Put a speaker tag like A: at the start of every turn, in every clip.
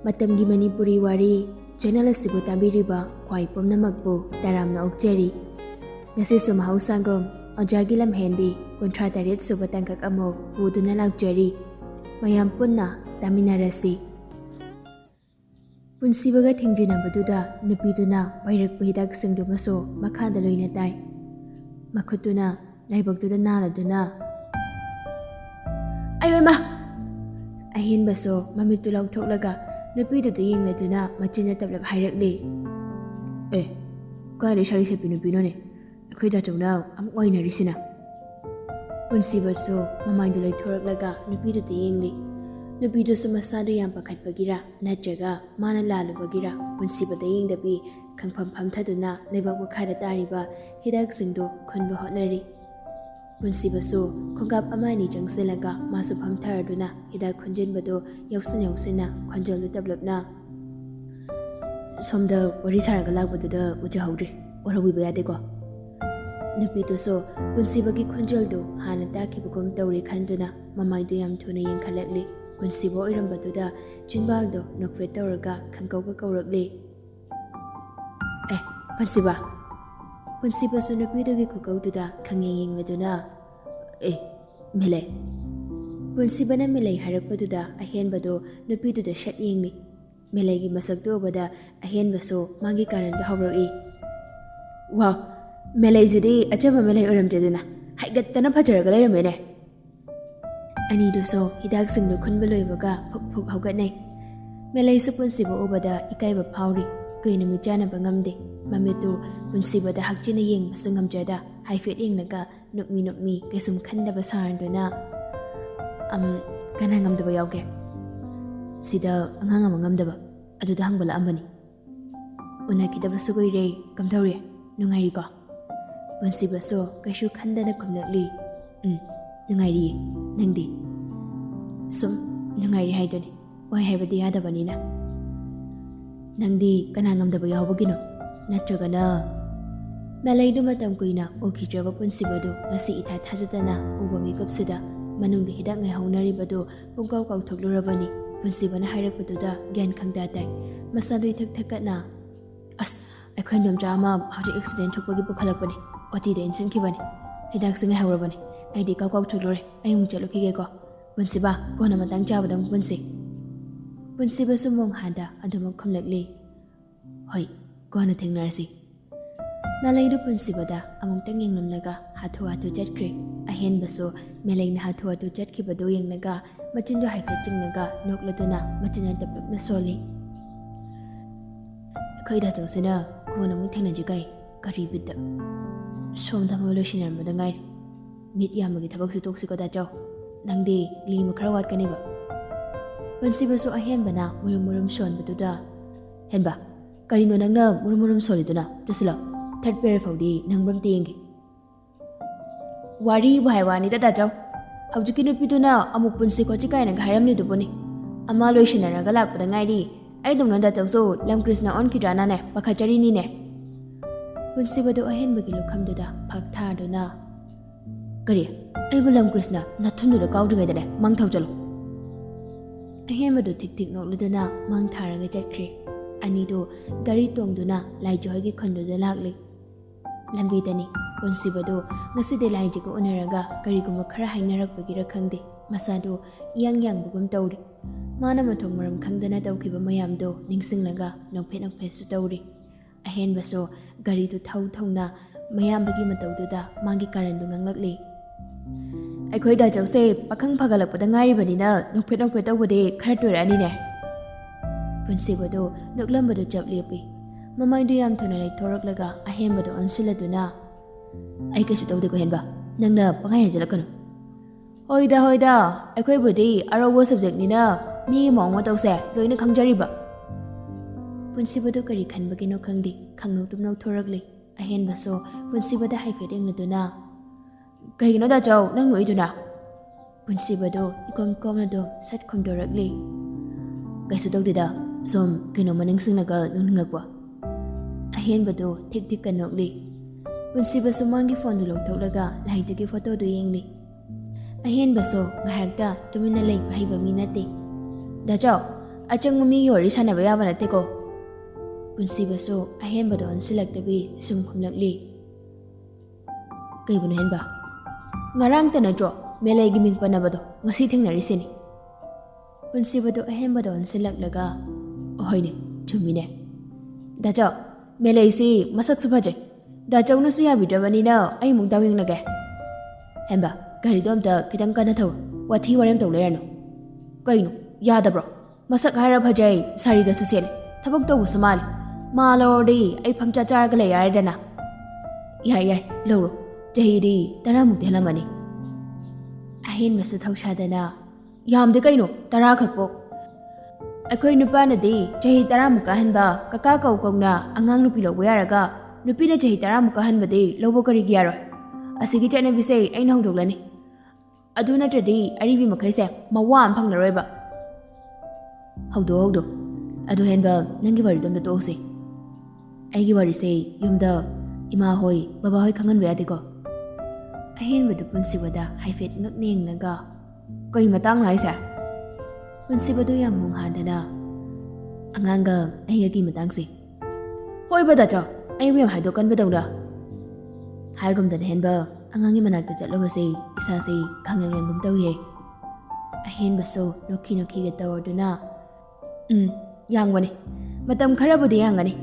A: Matamgi Manipuri Wari channel asibu tabiriba khwai pumnamakpu taramna okjeri ngasi sumhausangom Ojagi Lamhenbi kontra taret suba tangkak amok puduna lakjeri mayam punna taminarasi punsibaga thingjinabaduda nupiduna pairakpa hidak singdumaso makhada loina tai makhutuna laibakduda naladuna ayoma ahinbaso mamitu lauthoklaga nupiduda yengladuna machina tablab hairakli kari sari sepi nupinone akhoi da chawna am oinarisina punsibaso mamaidu laithoraklaga nupiduda yengli nupidu sumasadu yam pakhatpagira natraga mana lalubagira punsibada yengdabi khangpham phamthaduna leibak wakhada tariba hidak singdo khunba hotnari punsibaso khongap amani jangselanga masu phamtharaduna hidak khunjinbado yausina khonjolu developna somda wari saraga lagbaduda ujahawri orawiba yadeko nupiduso punsibagi khonjoldo hana takibagum tawri khanduna mamaidu yam thuna yengkhalakli punsibo oirambaduda chinbaldo nokfe tawraga khangkauga kaurakli punsiba punsibaso nupidugi khukaududa khangyengladuna melai punsibana melai harakpaduda ahenbado nupiduda shat yengli melaigi masakdo bada ahenbaso magi karanda hawraki wow melai jidi achaba melai oramteduna haigattana phajaraga lairamene aniduso hidak singdo khunba loibaga phuk hawgatnai melai su punsibo ubada ikaiba phawri kuina michana bangamde mamitu punsibada hakchina yeng masungamjada haifet yengnaga nukmi kaisum khandaba saranduna kana ngamdaba yauge sida angang ngamdaba aduda hangbala ambani una kidaba sugoire kamthawre nungairi ko punsibaso kaishu khandana kumnakli nungairi nangdi sum nungairi haidoni wai haibadi yadabanina nangdi kana ngamdaba yaubagino natragana malaidu matam kuina okhidraba punsibadu ngasi itha thajadana uba mikapsida manungda hidak ngai haunaribadu pungkau kauthoklurabani punsibana hairakpaduda gyan khangda tai masadu ithak thakatna aikhoi namja ama haji accident thokpagi pukhalakpani oti da insinkhibani hidak singai haurabani aidi kau tholure ayung chalukige ko punsiba kona matang chabadang punsiba sumong handa adumok khamlakli hoi kona thengnarsi malaidu punsibada amungtang yenglamlaga hathu jatkre ahenbaso melaina hathu jatkibado yengnaga machindo haifet jingnaga nokladuna machina tapna soli khoida tosina kona mung thengna jigai kari bidda somda moloshina madangai mit yamagi thabak si toksi ko da jaw nangdi li makhra wat kaniba punsibaso ahenbana murum sonbaduda henba karino nangna murum soliduna tusila third pair faudi nangbam tengi wari bhaiwani da jaw hawjiki nupiduna amuk punsi ko chikai nang hairamni dubuni ama loishina naga lakpada ngairi ai dumna da jawso lam krishna on kidrana ne pakhachari ni ne punsibado ahenbagi lokhamduda phakthaduna kari ai bulam krishna nathundu da kaudrigai da ne mangthau ahenbado tik nokluduna mangtharaga jatkre anido gari tongduna laijohagi khonduda lakli lambidani punsibado ngaside laijiga unaraga kariguma khara hainarakpagira khangde masado yang tawri mana mathong maram khangdana tawkiba mayamdo ningsinglaga nokphet su tawri ahenbaso gari du thawna mayambagi matawduda magi karandu nganglakli aikhoi da jawse pakhang phagalakpada ngaribanina nokphet tawbade khara toirani ne punsibado noklambado japlepi mamaidu yam thona lai thoraklaga ahenbado onsiladuna ai kasu tawde ko henba nangna pangai hajalakano hoida aikhoi bodi arobo subject nina mi mong tawse loina khangjariba punsibado kari khanbagi no khangdi khangno tumno thorakli ahenbaso punsibada haifet engladuna kaigino da jaw nang noiduna punsibado ikomna do sat khomdorakli kaisu tawdida som kino maningsingnaga nungngakwa ahenbado tik kanokli punsibaso mangi phone du loktholaga laijigi photo du yengli ahenbaso ngahakta tumina lei bhaiba minate dajo achang mi yori sana baya banate ko. Punsi baso ahen bado onsilak tabi sum khumlakli. Kay buno hen ba? Ngarang tanadro melay giming panabado ngasi thingnari sini. Punsi bado ahen bado onsilak laga ohoy ne chumine. Dajo melay si masak subhaje. Dajo na suya bidrabani na ay mung dawing lage. Hen ba gari dom ta kitang kana thaw wathi warem taw lerano. Kaino yada bro. Masak haira bhajai sari da susel. Thabak taw sumal. Malordi ay phamcha char ga le yar dana. Yai loro. Jahidi tara muk delamani. Ahin masu thausadana. Yamde kaino tara khakpo. Akoi nupa na di jahi tara muk kahanba kaka kau kauna angang nupi lo yaraga nupi na jahi tara muk kahanba di lobo kari gyaro. Asigi chana bisay ay nahudulani. Adu na jadi aribi makaise mawa amphang laroiba. Haudo. Adu henba nangi wari dom da tosi. Aigi wari say yumda ima hoy baba hoy kangan bayade ko. Ahin badu punsi bada haifet ngakning naga. Koi matang lai sa. Punsi badu yam mung handana. Anganga ayagi matang si. Hoy bada cho. Ay wiyam haidokan badaw na. Haigum dan henba angangi managta jatlo si isa si kangang yang gumtaw ye. Ahin baso noki gata orduna. Yang wani. Matam khara budi yang gani.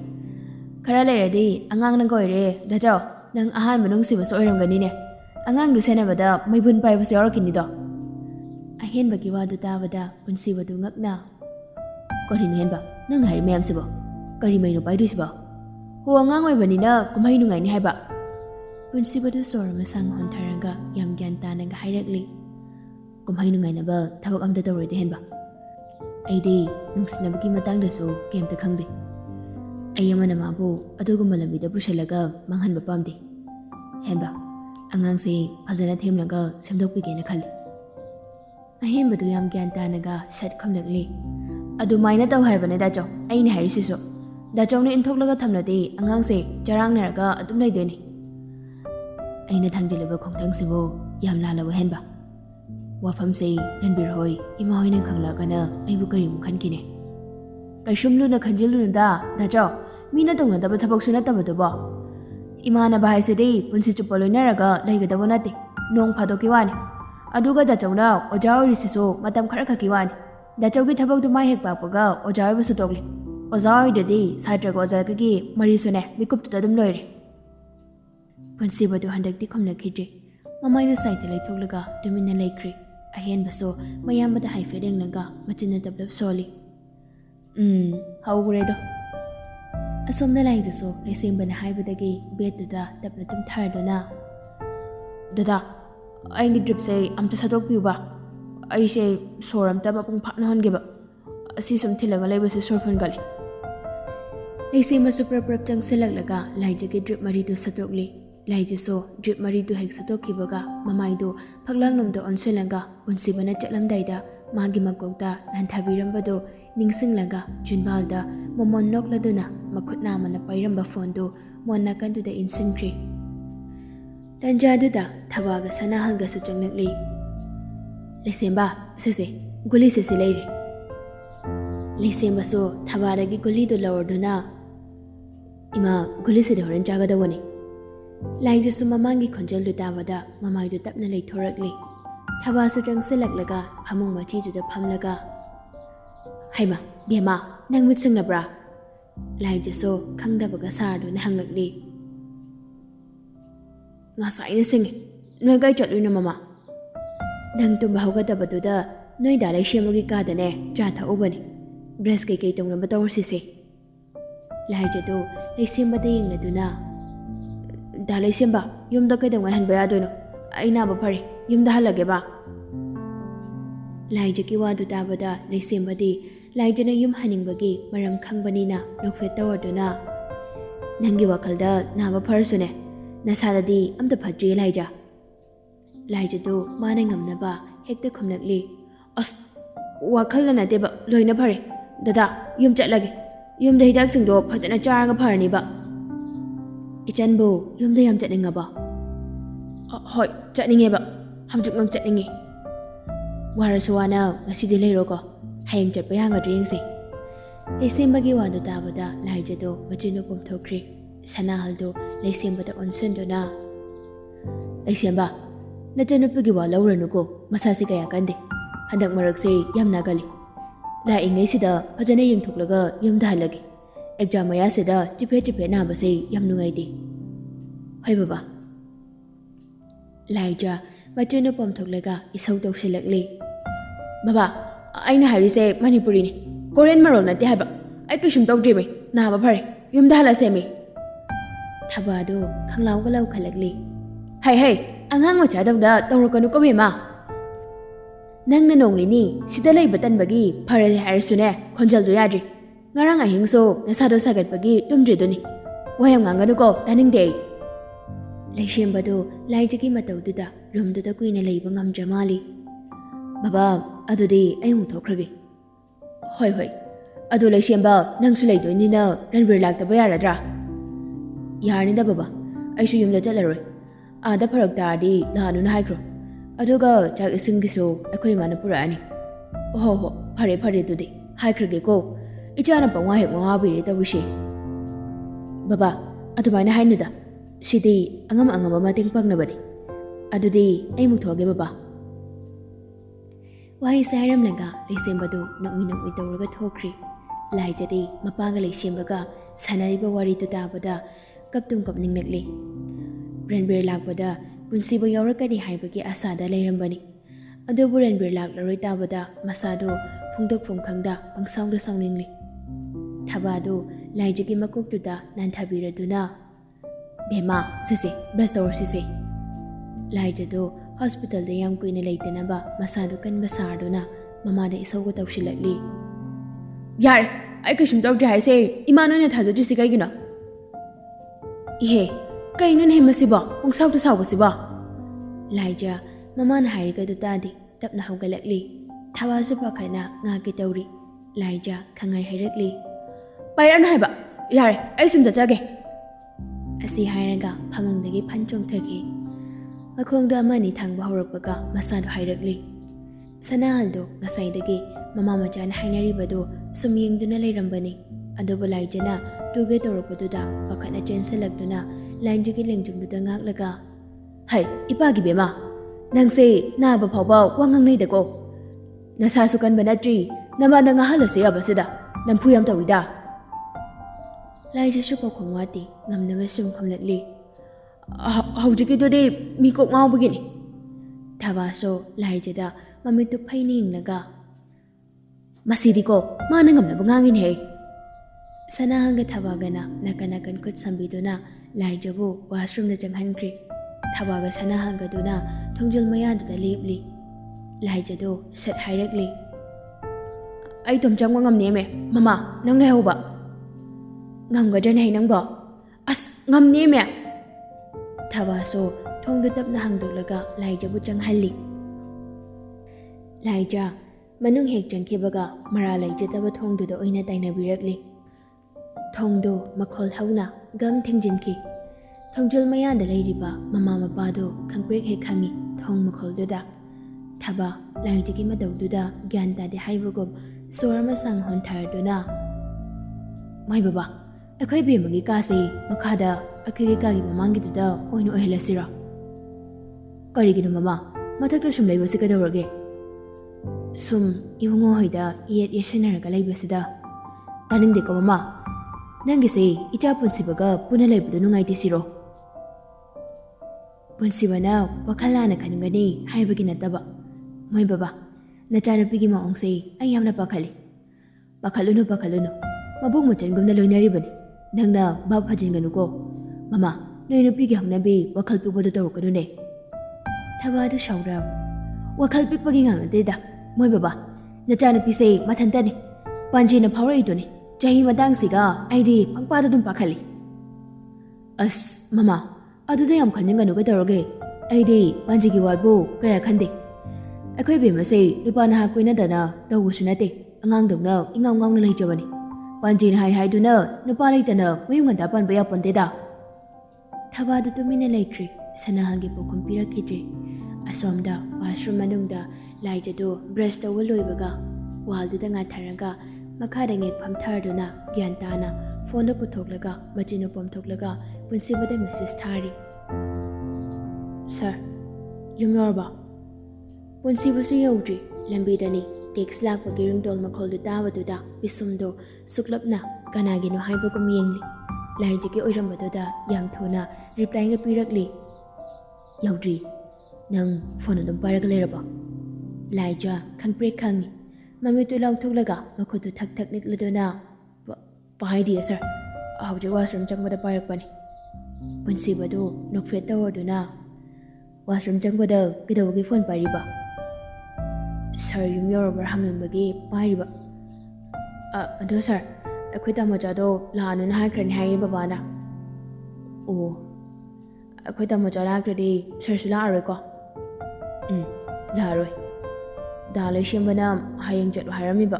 A: Khara leradi angang nang koire dajo nang ahan manung si baso oiram gani ne. Angang du sena bada may bun pai baso yorkin nido. Ahin bagi wadu tabada punsi wadu ngakna. Korin hen ba nang hari mayam sibo. Kari may no pai du sibo. Ho angang oy bani na kumay nungay ni hai ba. Punsi badu sor masang hontaraga yam gyan tanang hairakli. Kumay nungay na ba tabak amda tawridi hen ba. Aidi nungsinabagi matang daso kemta khangdi. Ayama na mabu adugumma lamida pushalaga manghan ba pamdi. Hen ba angang si phajana themnaga semdokpige na khali. Ahem badu yam gyan tanaga sat khamlakli. Adu maina taw haibane dajo aini hairisiso. Dajo ne inthoklaga thamnadi angang si jarang naraga adum laideni. Aina thangjilaba khongthang sibo yam lalawa hen ba. Wafam say nanbir hoy ima hoy nang khanglagana aibu kari mukhankine. Kaishumlu na khanjilu da dajo mina tongna daba thabak suna tabado ba. Ima na bahai sedi punsi chupalo naraga laigadabo nate nong phadoki wani. Aduga dajo na ojaw risiso matam khara khaki wani. Dajo gi thabak du mai hek pakpaga ojaw bu sutokli. Ojaw dadi satra go ojaw gi mari sune mikup tu dum loire. Punsi badu handak di khomna khidri. Mamai no saite lai thoklaga dumina laikri. Ahen baso mayam bada hai fereng naga machin na tablap soli. Haugure do. Asom na lai jaso resim bana hai badagi bed da tapna tum thar dona. Dada aingi drip say amta sadok piu ba. Ai say soram ta ba pung phakna honge ba. Asi sum thilaga lai base sorphun gali. Resim baso prap tang selak laga lai jagi drip mari do sadokli. Lai jaso drip mari do hek sadokki baga mamai do phaklang nom do onselanga punsi bana chatlam daida magi makokta nan thabiram bado ningsing laga junbalda momon nokladuna makhutna mana pairamba phone do monna kandu da insinkri tanja da thawaga sanahalga su changnakli lesemba sese guli sese leire lesemba so thawara gi guli do lawarduna ima guli se horan jaga da woni lai jasu mamangi khonjal du tabada mamai du tapna lei thorakli thaba su changselak laga phamung machi du da phamlaga haima bema nang mit sing na bra lai jaso khangda baga sar du na hanglakli nga sai na sing noi gai chatlu na mama dang tum bahauga da badu da noi da lai shemogi ka da ne cha tha ubani dress kai kai tong na batawr si se lai jado lai semba da ying na du na Dalai simba, yum da kadang wahan bayado no. Ay na ba pare, yum da halage ba. Lai jaki wadu tabada, lai simba di, lai jana yum haning bagi, maram khang bani na, nukfet tawar do na. Nangi wakal da, na ba parso ne. Nasada di, amda padri lai ja. Lai jado, mana ngam na ba, hekta kumnakli. As, wakal na nate ba, loy na pare. Dada, yum chat lagi. Yum da hidak sing do, phajana char nga par ni ba. Ichanbo yumda yam chatninga ba. Hoi, chatninge ba. Hamjuk ngang chatninge. Warasuwana ngasidi leiro ko. Hayang chatpa yangadri yengsi. Leisenbagi wadu tabada laijado machino pomthokri. Sanahaldo leisembada onsundona. Leisemba, nachanupugi wa lauranuko masasi kaya kande. Handak marakse yamna gali. La ingay sida pajana yengthuklaga yumda halagi. Exam maya sida chipe na base yamnungai di. Hoy baba. Laija machino pomthoklaga isau tawsilakli. Baba, aina harise Manipuri ni. Korean marol na haba. Ay kishum tawdrimi. Na ba phare. Yumda halase mi. Thabado khanglaw galaw khalagli. Hey, angang macha dawda tawrakanu ko bema. Nang nanongli ni sida lay batan bagi phare harisune khonjal do yadri. Ngarang ahingso nasado sagat bagi tumdri doni. Wayam nganganu ko taning day. Leishembado laijagi matawduda rumduda kuina leiba ngamjamali. Baba, adudi ay muthokragi. Hoi. Adu leishemba nangsu leidoinina ranbir laktaba yaradra. Yarnida baba, aishu yumda chalaroi. Ada pharak tardi lanu na haikro. Aduga chak isingisu akhoi mana purani. Ho, phare dudi. Haikrage ko. Ichana pangwa hek mawa biri tawrishi. Baba, adumaina hainuda. Sidi angam mating pangnabani. Adudi ay muthoge baba. Wahi saram laga leisembadu nokmi tawraga thokri. Laijadi mapaga leisembaga sanariba wari tu tabada kaptum kapningnakli. Renbir lakbada punsiba yaurakani haibagi asada leirambani. Adubu renbir laklaroi tabada masado phungdok phungkhangda pangsawda sawningli. Thabadu laijagi makoktuda nanthabiraduna. Bema, sisi, brastawar sisi. Laijado hospital da yam kuina leitanaba masado kan basarduna mamada isawga tawsilakli. Yar, ay kishum tawdri haise imano na thajadri si kaygina. Ihe, kainan hemasiba, pungsawda sawbasiba. Laija, mamana hairiga dutadi tapna hawgalakli. Thawasu pakhana ngaki tawri. Laija khangai hairakli. Pairan haiba, yar, ay sumjachage. Asi hairaga phamungdagi phanchong thagi. Makhongda amani thangba horakpaga masado hairakli. Sanahaldo ngasaidagi mama machana hainaribado sumyengduna leirambani. Adobo laijana tuge tawrakpaduda pakhana chensalakduna lainjagi lengjungduda ngaklaga. Hai, ipagi bema. Nangse naba phawba wangangnei-dako. Nasasu kanba natri namada ngahalasu yabasida. Namphuyam tawida. Laija shupa khongwati ngamnaba sum khamlakli. Haujikidudi mikok ngawbagini. Thabaso laijada mamitu phainingnaga. Masidiko mana ngamnaba ngangin he. Sanahanga thabagana nakanakan khut sambiduna laijabu washroom na changhankri. Thabaga sanahanga duna thongjal mayadada lepli. Laijado sat hairakli. Ai tom changwa ngamne me mama nang lehoba. Ngamgadran hai nangbo. As ngamne me. Thabaso thongdu tapna hangdoklaga laijabu changhalli. Laija manung hek changkhibaga mara laijataba thongduda oina tainabirakli. Thongdu makhol hauna gam thingjinki. Thongjal mayada leiriba mama mapado khangprek he khangi thong makholduda. Thaba laijagi madawduda gyan tade haibagum sorama sang hontarduna. Mai baba, akhoi bemagi kasi makhada akhigi kagi mamanggiduda oinu ohelasira. Karigino mama, mathakta sum leibasi kadawrage. Sum ibungo hoida yet yesinaraga leibasida. Taningdeko mama, nangise icha punsibaga puna leibudu nungaiti siro. Punsibana wakhalana khanungani haibagi nataba. Mai baba, nachanupigi maongse ay yamna pakhali. Pakhalunu. Mabuk machan-gumna loinaribani. Nangna bab hajinganuko. Mama, noy nupigi hangnabi wakhal pikbadu tawrukadune. Thabadu shawrab. Wakhal pikbagi ngangadeda. Mai baba, nachanupise mathantani. Panji na phawra iduni. Jahi matangsiga aidi pangpada dum pakhali. As mama, aduda yam khanjinganuga tawrage. Aidi panjigi wadbu kaya khande. Akhoi bemase lupa naha kuina dana tawusu nate. Angang dawna ingaw-ngaw na leijabani. Panjin hai duna nupa leitana mayung handa panba yapondeda. Thabadu tumina leikri sanahalgi pokum pirakidri. Asomda washroom manungda laijado brush tawa loibaga ꯋꯥꯜꯗꯨꯗ ꯉꯥꯊꯔꯒ ꯃꯈꯥꯗ ꯉꯦꯛ ꯐꯝꯊꯔꯗꯨꯅ ꯒ꯭ꯌꯥꯟ ꯇꯥꯅ ꯐꯣꯟꯗ ꯄꯨꯊꯣꯛꯂꯒ ꯃꯆꯤꯟꯅ ꯄꯣꯝꯊꯣꯛꯂꯒ ꯄꯨꯟꯁꯤꯕꯗ message ꯊꯥꯔꯤ. ꯁꯥꯔ, ꯌꯨꯝ ꯌꯧꯔꯕ? ꯄꯨꯟꯁꯤꯕꯁꯨ ꯌꯧꯗ꯭ꯔꯤ. ꯂꯝꯕꯤꯗꯅꯤ. Tax ꯂꯥꯛꯄꯒꯤ ringtone ꯃꯈꯣꯜꯗꯨ ꯇꯥꯕꯗꯨꯗ ꯄꯤꯁꯨꯝꯗꯣ ꯁꯨꯛꯂꯞꯅ ꯀꯅꯥꯒꯤꯅꯣ ꯍꯥꯏꯕꯒꯨꯝ ꯌꯦꯡꯂꯤ. ꯂꯥꯏꯖꯒꯤ ꯑꯣꯏꯔꯝꯕꯗꯨꯗ ꯌꯥꯝ ꯊꯨꯅ ꯔꯤꯄ꯭ꯂꯥꯏꯒ ꯄꯤꯔꯛꯂꯤ. ꯌꯧꯗ꯭ꯔꯤ. ꯅꯪ ꯐꯣꯟ ꯑꯗꯨꯝ ꯄꯥꯏꯔꯒ ꯂꯩꯔꯕ? ꯂꯥꯏꯖ ꯈꯪꯄ꯭ꯔꯦꯛ ꯈꯪꯉꯤ. ꯃꯃꯤꯠꯇꯨ ꯂꯥꯎꯊꯣꯛꯂꯒ ꯃꯈꯨꯠꯇꯨ ꯊꯛ ꯊꯛ ꯅꯤꯛꯂꯗꯨꯅ ꯄꯥꯏꯗꯤꯌꯦ ꯁꯥꯔ. ꯍꯧꯖꯤꯛ ꯋꯥꯁꯔꯨꯝ ꯆꯪꯕꯗ ꯄꯥꯏꯔꯛꯄꯅꯤ. ꯄꯨꯟꯁꯤꯕꯗꯨ ꯅꯣꯛꯐꯦꯠ ꯇꯧꯔꯗꯨꯅ ꯋꯥꯁꯔꯨꯝ ꯆꯪꯕꯗ ꯀꯩꯗꯧꯕꯒꯤ ꯐꯣꯟ ꯄꯥꯏꯔꯤꯕ? ꯁꯥꯔ ꯌꯨꯝ ꯌꯧꯔꯕ꯭ꯔꯥ ꯍꯪꯅꯤꯡꯕꯒꯤ ꯄꯥꯏꯔꯤꯕ. ꯑꯗꯣ ꯁꯥꯔ, ꯑꯩꯈꯣꯏ ꯇꯥꯃꯣꯆꯥꯗꯣ ꯂꯥꯛꯑꯅꯨꯅ ꯍꯥꯏꯈ꯭ꯔꯅꯤ ꯍꯥꯏꯌꯦ ꯕꯕꯥꯅ. ꯑꯣ, ꯑꯩꯈꯣꯏ ꯇꯥꯃꯣꯆꯥ ꯂꯥꯛꯇ꯭ꯔꯗꯤ ꯁꯥꯔꯁꯨ ꯂꯥꯛꯑꯔꯣꯏꯀꯣ? ꯂꯥꯛꯑꯔꯣꯏ. ꯗꯥ ꯂꯩꯁꯦꯝꯕꯅ ꯍꯌꯦꯡ ꯆꯠꯂꯣ ꯍꯥꯏꯔꯝꯃꯤꯕ.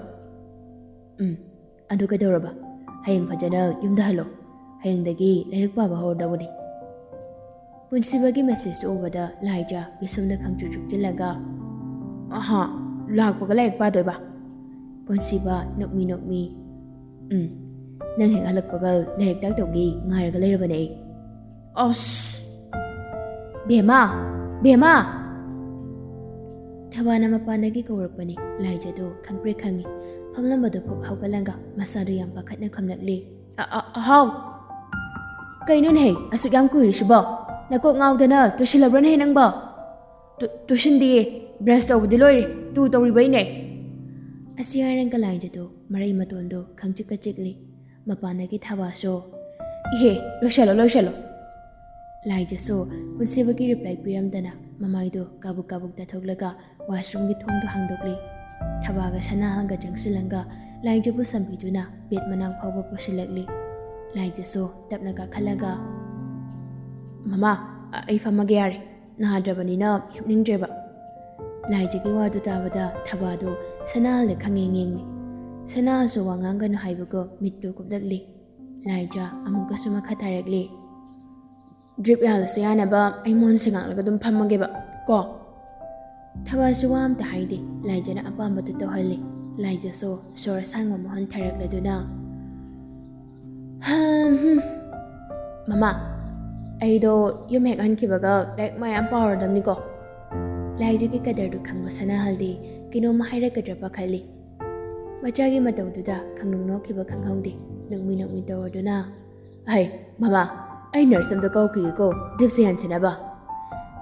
A: ꯑꯗꯨ ꯀꯩꯗꯧꯔꯕ? ꯍꯌꯦꯡ ꯐꯖꯅ ꯌꯨꯝꯗ ꯍꯜꯂꯣ. ꯍꯌꯦꯡꯗꯒꯤ ꯂꯥꯏꯔꯤꯛ ꯄꯥꯕ ꯍꯧꯔꯗꯧꯕꯅꯤ. ꯄꯨꯟꯁꯤꯕꯒꯤ ꯃꯦꯁꯦꯖꯇꯨ ꯎꯕꯗ ꯂꯥꯏꯖ ꯄꯤꯁꯨꯝꯗ ꯈꯪꯆꯨ ꯆꯨꯛꯆꯤꯜꯂꯒ ꯂꯥꯛꯄꯒ ꯂꯥꯏꯔꯤꯛ ꯄꯥꯗꯣꯏꯕ? ꯄꯨꯟꯁꯤꯕ ꯅꯣꯛꯃꯤ ꯅꯣꯛꯃꯤ. ꯅꯪ ꯍꯦꯛ ꯍꯜꯂꯛꯄꯒ ꯂꯥꯏꯔꯤꯛ ꯇꯥꯛꯇꯧꯒꯤ ꯉꯥꯏꯔꯒ ꯂꯩꯔꯕꯅꯦ ꯑꯩ. ꯑꯁ! ꯕꯦꯝꯃ! ꯕꯦꯝꯃ! ꯊꯕꯥꯅ ꯃꯄꯥꯟꯗꯒꯤ ꯀꯧꯔꯛꯄꯅꯤ. ꯂꯥꯏꯖꯗꯣ ꯈꯪꯄ꯭ꯔꯦꯛ ꯈꯪꯉꯤ. ꯐꯝꯂꯝꯕꯗꯨ ꯐꯨꯛ ꯍꯧꯒꯠꯂꯒ ꯃꯁꯥꯗꯨ ꯌꯥꯝ ꯄꯥꯈꯠꯅ ꯈꯝꯂꯛꯂꯤ. ꯍꯥꯎ! ꯀꯩꯅꯣꯅꯦꯍꯦ ꯑꯁꯨꯛ ꯌꯥꯝ ꯀꯨꯏꯔꯤꯁꯤꯕꯣ? ꯅꯀꯣꯛ ꯉꯥꯎꯗꯅ ꯇꯨꯁꯤꯜꯂꯕ꯭ꯔꯅꯦꯍꯦ ꯅꯪꯕꯣ? ꯇꯨꯁꯤꯟꯗꯤꯌꯦ. ꯕ꯭ꯔꯁ ꯇꯧꯕꯗꯤ ꯂꯣꯏꯔꯦ. ꯇꯧꯔꯤꯕꯩꯅꯦ. ꯑꯁꯤ ꯍꯥꯏꯔꯒ ꯂꯥꯏꯖꯗꯣ ꯃꯔꯩ ꯃꯇꯣꯟꯗꯣ ꯈꯪꯆꯤꯛꯀ ꯆꯤꯛꯂꯤ. ꯃꯄꯥꯟꯗꯒꯤ ꯊꯕꯥꯁꯨ ꯏꯍꯦ ꯂꯣꯏꯁꯜꯂꯣ. ꯂꯥꯏꯖꯁꯨ ꯄꯨꯟꯁꯤꯕꯒꯤ ꯔꯤꯄ꯭ꯂꯥꯏ ꯄꯤꯔꯝꯗꯅ ꯃꯃꯥꯏꯗꯣ ꯀꯥꯕꯨꯛ ꯀꯥꯕꯨꯛ ꯇꯥꯊꯣꯛꯂꯒ ꯋꯥꯁꯔꯨꯝꯒꯤ ꯊꯣꯡꯗꯣ ꯍꯥꯡꯗꯣꯛꯂꯤ. ꯊꯕꯥꯒ ꯁꯅꯥꯍꯜꯒ ꯆꯪꯁꯤꯜꯂꯒ ꯂꯥꯏꯖꯕꯨ ꯁꯝꯕꯤꯗꯨꯅ ꯕꯦꯠ ꯃꯅꯥꯛ ꯐꯥꯎꯕ ꯄꯨꯁꯤꯜꯂꯛꯂꯤ. ꯂꯥꯏꯖꯁꯨ ꯇꯞꯅ ꯀꯥꯈꯠꯂꯒ ꯃꯃꯥ, ꯑꯩ ꯐꯝꯃꯒꯦ ꯌꯥꯔꯦ. ꯅꯥꯗ꯭ꯔꯕꯅꯤꯅ ꯍꯤꯞꯅꯤꯡꯗ꯭ꯔꯦꯕ. ꯂꯥꯏꯖꯒꯤ ꯋꯥꯗꯨ ꯇꯥꯕꯗ ꯊꯕꯥꯗꯨ ꯁꯅꯥꯍꯜꯗ ꯈꯪꯌꯦꯡ ꯌꯦꯡꯂꯤ. ꯁꯅꯥꯍꯜꯁꯨ ꯋꯥ ꯉꯥꯡꯒꯅꯨ ꯍꯥꯏꯕꯒ ꯃꯤꯠꯇꯨ ꯀꯨꯞꯂꯛꯂꯤ. ꯂꯥꯏꯖ ꯑꯃꯨꯛꯀꯁꯨ ꯃꯈꯥ ꯇꯥꯔꯛꯂꯤ. ꯗ꯭ꯔꯤꯞ ꯌꯥꯜꯂꯁꯨ ꯌꯥꯅꯕ ꯑꯩ ꯃꯣꯟꯁꯦ ꯉꯥꯛꯂꯒ ꯑꯗꯨꯝ ꯐꯝꯃꯒꯦꯕ ꯀꯣ? ꯊꯕꯥꯁꯨ ꯋꯥ ꯑꯝꯇ ꯍꯥꯏꯗꯦ. ꯂꯥꯏꯖꯅ ꯑꯄꯥꯝꯕꯗꯨ ꯇꯧꯍꯜꯂꯤ. ꯂꯥꯏꯖꯁꯨ ꯁꯣꯔ ꯑꯁꯥꯡꯕ ꯑꯃ ꯍꯣꯟꯊꯔꯛꯂꯗꯨꯅ ꯃꯃꯥ, ꯑꯩꯗꯣ ꯌꯨꯝ ꯍꯦꯛ ꯍꯟꯈꯤꯕꯒ ꯂꯥꯏꯔꯤꯛ ꯃꯌꯥꯝ ꯄꯥꯎꯔꯗꯕꯅꯤꯀꯣ? ꯂꯥꯏꯖꯒꯤ ꯀꯗꯔꯗꯨ ꯈꯪꯕ ꯁꯅꯥꯍꯜꯗꯤ ꯀꯩꯅꯣꯝꯃ ꯍꯥꯏꯔꯛꯀꯗ꯭ꯔꯥ ꯄꯥꯈꯠꯂꯤ. ꯃꯆꯥꯒꯤ ꯃꯇꯧꯗꯨꯗ ꯈꯪꯅꯨꯡ ꯅꯣꯛꯈꯤꯕ ꯈꯪꯍꯧꯗꯦ. ꯅꯣꯛꯃꯤ ꯇꯧꯔꯗꯨꯅ ꯃꯃꯥ, ꯑꯩ ꯅꯔꯁ ꯑꯝꯇ ꯀꯧꯈꯤꯒꯦꯀꯣ ꯗ꯭ꯔꯤꯞꯁꯦ ꯌꯥꯟꯁꯤꯟꯅꯕ.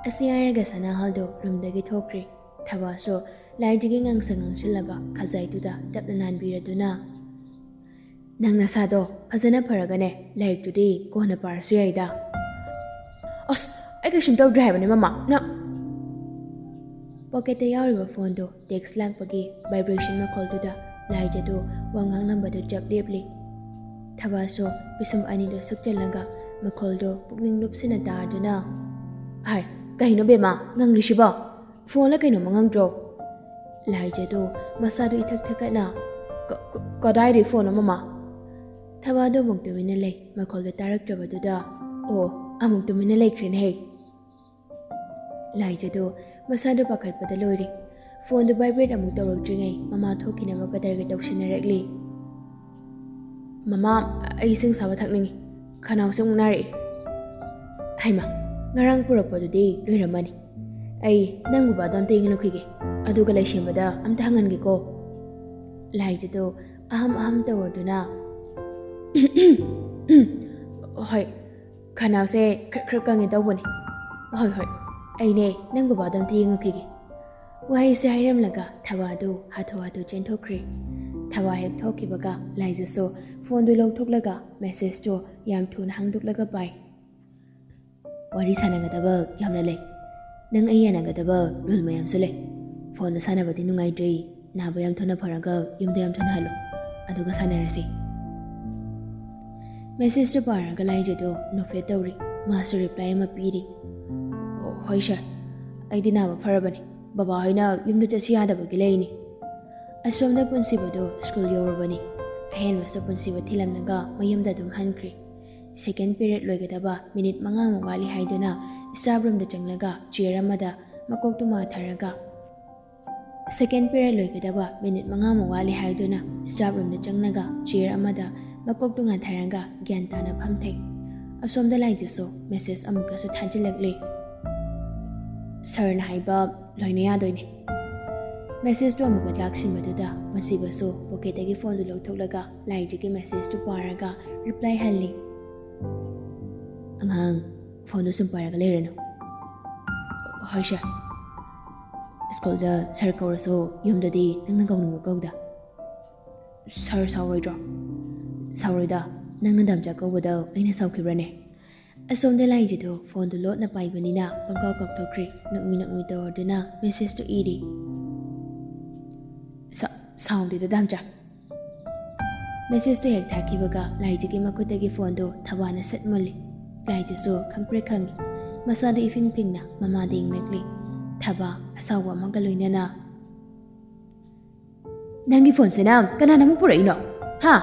A: ꯑꯁꯤ ꯍꯥꯏꯔꯒ ꯁꯅꯥꯍꯜꯗꯣ ꯔꯨꯝꯗꯒꯤ ꯊꯣꯛꯈ꯭ꯔꯤ. ꯊꯕꯥꯁꯨ ꯂꯥꯏꯖꯒꯤ ꯉꯥꯡꯁꯤꯜꯂꯕ ꯈꯖꯥꯏꯗꯨꯗ ꯇꯞꯅ ꯅꯥꯟꯕꯤꯔꯗꯨꯅ ꯅꯪ ꯅꯁꯥꯗꯣ ꯐꯖꯅ ꯐꯔꯒꯅꯦ ꯂꯥꯏꯔꯤꯛꯇꯨꯗꯤ ꯀꯣꯟꯅ ꯄꯥꯔꯁꯨ ꯌꯥꯏꯗ. ꯑꯁ, ꯑꯩ ꯀꯩꯁꯨꯝ ꯇꯧꯗ꯭ꯔꯦ ꯍꯥꯏꯕꯅꯦ ꯃꯃꯥ. ꯅꯪ ꯄꯣꯀꯦꯠꯇ ꯌꯥꯎꯔꯤꯕ ꯐꯣꯟꯗꯣ ꯇꯦꯛꯁ ꯂꯥꯛꯄꯒꯤ ꯚꯥꯏꯕ꯭ꯔꯦꯁꯟ ꯃꯈꯣꯜꯗꯨꯗ ꯂꯥꯏꯖꯗꯨ ꯋꯥ ꯉꯥꯡꯂꯝꯕꯗꯨ ꯆꯞ ꯂꯦꯞꯂꯤ. ꯊꯕꯥꯁꯨ ꯄꯤꯁꯨꯝ ꯑꯅꯤꯗꯨ ꯁꯨꯛꯆꯜꯂꯒ ꯃꯈꯣꯜꯗꯣ ꯄꯨꯛꯅꯤꯡ ꯂꯨꯞꯁꯤꯟꯅ ꯇꯥꯔꯗꯨꯅ ꯀꯩꯅꯣ ꯕꯦꯝꯃ ꯉꯪꯂꯤꯁꯤꯕꯣ? ꯐꯣꯟꯂ ꯀꯩꯅꯣꯝꯃ ꯉꯪꯗ꯭ꯔꯣ? ꯂꯥꯏꯖꯗꯨ ꯃꯁꯥꯗꯨ ꯏꯊꯛ ꯊꯛꯀꯠꯅ ꯀꯗꯥꯏꯗꯩ ꯐꯣꯟꯅꯣ ꯃꯃꯥ? ꯊꯕꯥꯗꯨ ꯑꯃꯨꯛ ꯇꯨꯃꯤꯟꯅ ꯂꯩ. ꯃꯈꯣꯜꯗꯣ ꯇꯥꯔꯛꯇ꯭ꯔꯕꯗꯨꯗ ꯑꯃꯨꯛ ꯇꯨꯃꯤꯟꯅ ꯂꯩꯈ꯭ꯔꯦꯅꯦꯍꯦ. ꯂꯥꯏꯖꯗꯨ ꯃꯁꯥꯗꯨ ꯄꯥꯈꯠꯄꯗ ꯂꯣꯏꯔꯤ. ꯐꯣꯟꯗꯨ ꯚꯥꯏꯕ꯭ꯔꯦꯠ ꯑꯃꯨꯛ ꯇꯧꯔꯛꯇ꯭ꯔꯤꯉꯩ ꯃꯃꯥ ꯊꯣꯛꯈꯤꯅꯕ ꯀꯗꯔꯒ ꯇꯧꯁꯤꯟꯅꯔꯛꯂꯤ. ꯃꯃꯥ, ꯑꯩ ꯏꯁꯤꯡ ꯑꯁꯥꯕ ꯊꯛꯅꯤꯡꯉꯤ. ꯈꯅꯥꯎꯁꯦ ꯑꯃꯨꯛ ꯅꯥꯔꯛꯏ. ꯍꯩꯃꯥ, ꯉꯔꯥꯡ ꯄꯨꯔꯛꯄꯗꯨꯗꯤ ꯂꯣꯏꯔꯝꯃꯅꯤ. ꯑꯩ ꯅꯪ ꯕꯕꯥꯗꯣ ꯑꯝꯇ ꯌꯦꯡꯍꯜꯂꯨꯈꯤꯒꯦ. ꯑꯗꯨꯒ ꯂꯩꯁꯦꯝꯕꯗ ꯑꯝꯇ ꯍꯪꯍꯟꯒꯦꯀꯣ. ꯂꯥꯏꯖꯗꯨ ꯑꯍꯝ ꯇꯧꯔꯗꯨꯅ ꯍꯣꯏ, ꯈꯅꯥꯎꯁꯦ ꯈꯔ ꯀꯪꯉꯦ ꯇꯧꯕꯅꯤ. ꯍꯣꯏ, ꯑꯩꯅꯦ ꯅꯪ ꯕꯕꯥꯗꯣ ꯑꯝꯇ ꯌꯦꯡꯉꯨꯈꯤꯒꯦ. ꯋꯥꯍꯩꯁꯦ ꯍꯥꯏꯔꯝꯂꯒ ꯊꯕꯥꯗꯨ ꯍꯥꯊꯨ ꯆꯦꯟꯊꯣꯛꯈ꯭ꯔꯤ. ꯊꯕꯥ ꯍꯦꯛ ꯊꯣꯛꯈꯤꯕꯒ ꯂꯥꯏꯖꯁꯨ ꯐꯣꯟꯗꯨ ꯂꯧꯊꯣꯛꯂꯒ ꯃꯦꯁꯦꯖꯇꯨ ꯌꯥꯝ ꯊꯨꯅ ꯍꯥꯡꯗꯣꯛꯂꯒ ꯄꯥꯏ. ꯋꯥꯔꯤ ꯁꯥꯟꯅꯒꯗꯕ ꯌꯥꯝꯅ ꯂꯩ. ꯅꯪ ꯑꯩ ꯌꯥꯅꯒꯗꯕ ꯔꯨꯜ ꯃꯌꯥꯝꯁꯨ ꯂꯩ. ꯐꯣꯟꯗ ꯁꯥꯟꯅꯕꯗꯤ ꯅꯨꯡꯉꯥꯏꯇ꯭ꯔꯤ. ꯅꯥꯕ ꯌꯥꯝ ꯊꯨꯅ ꯐꯔꯒ ꯌꯨꯝꯗ ꯌꯥꯝ ꯊꯨꯅ ꯍꯜꯂꯣ. ꯑꯗꯨꯒ ꯁꯥꯟꯅꯔꯁꯤ. ꯃꯦꯁꯦꯖꯇꯨ ꯄꯥꯔꯒ ꯂꯥꯏꯖꯗꯣ ꯅꯣꯛꯐꯦꯠ ꯇꯧꯔꯤ. ꯃꯥꯁꯨ ꯔꯤꯄ꯭ꯂꯥꯏ ꯑꯃ ꯄꯤꯔꯤ. ꯍꯣꯏ ꯁꯥꯔ, ꯑꯩꯗꯤ ꯅꯥꯕ ꯐꯔꯕꯅꯤ. ꯕꯕꯥ ꯍꯣꯏꯅ ꯌꯨꯝꯗ ꯆꯠꯁꯤ ꯌꯥꯗꯕꯒꯤ ꯂꯩꯅꯤ. ꯑꯁꯣꯝꯗ ꯄꯨꯟꯁꯤꯕꯗꯣ ꯁ꯭ꯀꯨꯜ ꯌꯧꯔꯕꯅꯤ. ꯑꯍꯦꯟꯕꯁꯨ ꯄꯨꯟꯁꯤꯕ ꯊꯤꯜꯂꯝꯂꯒ ꯃꯌꯨꯝꯗ ꯑꯗꯨꯝ ꯍꯟꯈ꯭ꯔꯤ. ꯁꯦꯀꯦꯟ ꯄꯤꯔꯤꯌꯠ ꯂꯣꯏꯒꯗꯕ ꯃꯤꯅꯤꯠ 5ꯃꯨꯛ ꯋꯥꯠꯂꯤ ꯍꯥꯏꯗꯨꯅ ꯁ꯭ꯇꯥꯐ ꯔꯨꯝꯗ ꯆꯪꯂꯒ ꯆꯤꯌꯔ ꯑꯃꯗ ꯃꯀꯣꯛꯇꯨ ꯃꯥꯊꯔꯒ ꯁꯦꯀꯦꯟ ꯄꯤꯔꯠ ꯂꯣꯏꯒꯗꯕ ꯃꯤꯅꯤꯠ 5ꯃꯨꯛ ꯋꯥꯠꯂꯤ ꯍꯥꯏꯗꯨꯅ ꯁ꯭ꯇꯥꯐ ꯔꯨꯝꯗ ꯆꯪꯂꯒ ꯆꯤꯌꯔ ꯑꯃꯗ ꯃꯀꯣꯛꯇꯨ ꯉꯥꯟꯊꯔꯒ ꯒ꯭ꯌꯥꯟ ꯇꯥꯅ ꯐꯝꯊꯩ꯫ ꯑꯁꯣꯝꯗ ꯂꯥꯏꯖꯁꯨ ꯃꯦꯁꯦꯖ ꯑꯃꯨꯛꯀꯁꯨ ꯊꯥꯖꯤꯜꯂꯛꯂꯤ꯫ ꯁꯔꯅ ꯍꯥꯏꯕ ꯂꯣꯏꯅ ꯌꯥꯗꯣꯏꯅꯤ꯫ ꯃꯦꯁꯦꯖꯇꯨ ꯑꯃꯨꯛꯀ ꯂꯥꯛꯁꯤꯟꯕꯗꯨꯗ ꯄꯨꯟꯁꯤꯕꯁꯨ ꯄꯣꯀꯦꯠꯇꯒꯤ ꯐꯣꯟꯗꯨ ꯂꯧꯊꯣꯛꯂꯒ ꯂꯥꯏꯖꯒꯤ ꯃꯦꯁꯦꯖꯇꯨ ꯄꯥꯔꯒ ꯔꯤꯄ꯭ꯂꯥꯏ ꯍꯜꯂꯤ꯫ ꯑꯉꯥꯡ ꯐꯣꯟꯗꯨ ꯁꯨꯝ ꯄꯥꯏꯔꯒ ꯂꯩꯔꯅꯨ꯫ ꯍꯣꯏ ꯁꯥꯔ꯫ ꯁ꯭ꯀꯨꯜꯗ ꯁꯥꯔ ꯀꯧꯔꯁꯨ ꯌꯨꯝꯗꯗꯤ ꯅꯪꯅ ꯀꯧꯅꯤꯡꯕ ꯀꯧꯗ꯫ ꯁꯥꯔ ꯁꯥꯎꯔꯣꯏꯗ꯭ꯔꯣ? ꯁꯥꯎꯔꯣꯏꯗ, ꯅꯪꯅ ꯗꯥꯝꯆꯥ ꯀꯧꯕꯗ ꯑꯩꯅ ꯁꯥꯎꯈꯤꯕ꯭ꯔꯅꯦ? ꯑꯁꯣꯝꯗ ꯂꯥꯏꯖꯗꯨ ꯐꯣꯟꯗꯨ ꯂꯣꯠꯅ ꯄꯥꯏꯕꯅꯤꯅ ꯄꯪꯀꯥꯎ ꯀꯥꯎꯊꯣꯛꯈ꯭ꯔꯤ ꯅꯛꯃꯤ ꯇꯧꯔꯗꯨꯅ ꯃꯦꯁꯦꯖꯇꯨ ꯏꯔꯤ꯫ ꯁꯥꯎꯗꯦꯗ ꯗꯥꯝꯆꯥ꯫ ꯃꯦꯁꯦꯖꯇꯨ ꯍꯦꯛ ꯊꯥꯈꯤꯕꯒ ꯂꯥꯏꯖꯒꯤ ꯃꯈꯨꯠꯇꯒꯤ ꯐꯣꯟꯗꯨ ꯊꯕꯥꯅ ꯁꯠ ꯃꯨꯜꯂꯤ꯫ ꯂꯥꯏꯖꯁꯨ ꯈꯪꯄ꯭ꯔꯦꯛ ꯈꯪꯉꯤ꯫ ꯃꯁꯥꯗ ꯏꯐꯤꯡ ꯐꯤꯡꯅ ꯃꯃꯥꯗ ꯌꯦꯡꯂꯛꯂꯤ꯫ ꯊꯕꯥ ꯑꯁꯥꯎꯕ ꯑꯃꯒ ꯂꯣꯏꯅꯅ, ꯅꯪꯒꯤ ꯐꯣꯟꯁꯤꯅ ꯀꯅꯥꯅ ꯑꯃꯨꯛ ꯄꯨꯔꯛꯏꯅꯣ? ꯍꯥ?